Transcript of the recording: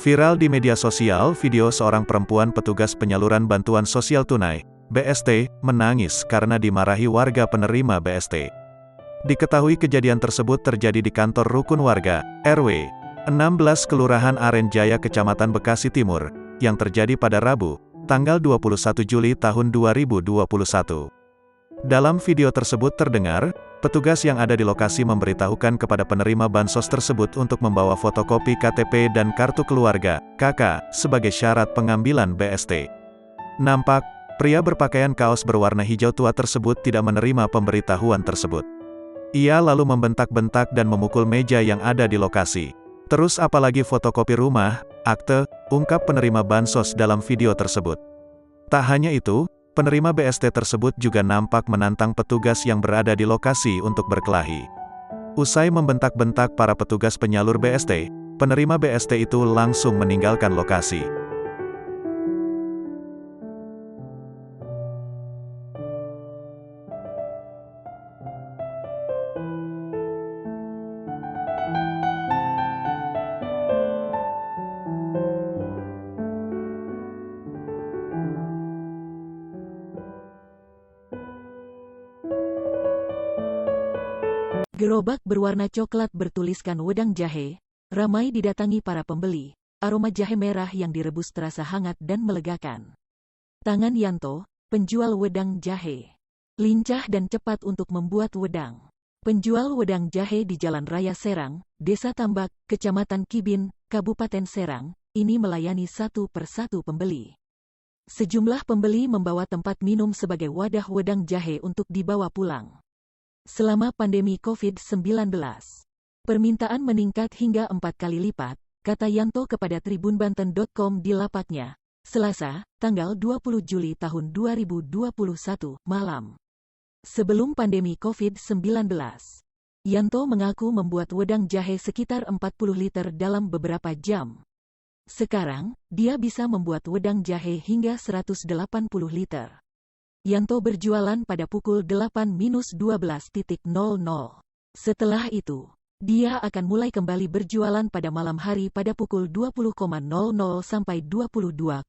Viral di media sosial video seorang perempuan petugas penyaluran bantuan sosial tunai, BST, menangis karena dimarahi warga penerima BST. Diketahui kejadian tersebut terjadi di kantor rukun warga, RW 16 Kelurahan Aren Jaya Kecamatan Bekasi Timur, yang terjadi pada Rabu, tanggal 21 Juli tahun 2021. Dalam video tersebut terdengar, petugas yang ada di lokasi memberitahukan kepada penerima bansos tersebut untuk membawa fotokopi KTP dan kartu keluarga, KK, sebagai syarat pengambilan BST. Nampak, pria berpakaian kaos berwarna hijau tua tersebut tidak menerima pemberitahuan tersebut. Ia lalu membentak-bentak dan memukul meja yang ada di lokasi. Terus apalagi fotokopi rumah, akte, ungkap penerima bansos dalam video tersebut. Tak hanya itu, penerima BST tersebut juga nampak menantang petugas yang berada di lokasi untuk berkelahi. Usai membentak-bentak para petugas penyalur BST, penerima BST itu langsung meninggalkan lokasi. Gerobak berwarna coklat bertuliskan wedang jahe, ramai didatangi para pembeli. Aroma jahe merah yang direbus terasa hangat dan melegakan. Tangan Yanto, penjual wedang jahe. Lincah dan cepat untuk membuat wedang. Penjual wedang jahe di Jalan Raya Serang, Desa Tambak, Kecamatan Kibin, Kabupaten Serang, ini melayani satu persatu pembeli. Sejumlah pembeli membawa tempat minum sebagai wadah wedang jahe untuk dibawa pulang. Selama pandemi COVID-19, permintaan meningkat hingga 4 kali lipat, kata Yanto kepada tribunbanten.com di lapaknya, Selasa, tanggal 20 Juli tahun 2021, malam. Sebelum pandemi COVID-19, Yanto mengaku membuat wedang jahe sekitar 40 liter dalam beberapa jam. Sekarang, dia bisa membuat wedang jahe hingga 180 liter. Yanto berjualan pada pukul 8-12.00. Setelah itu, dia akan mulai kembali berjualan pada malam hari pada pukul 20.00 sampai 22.00.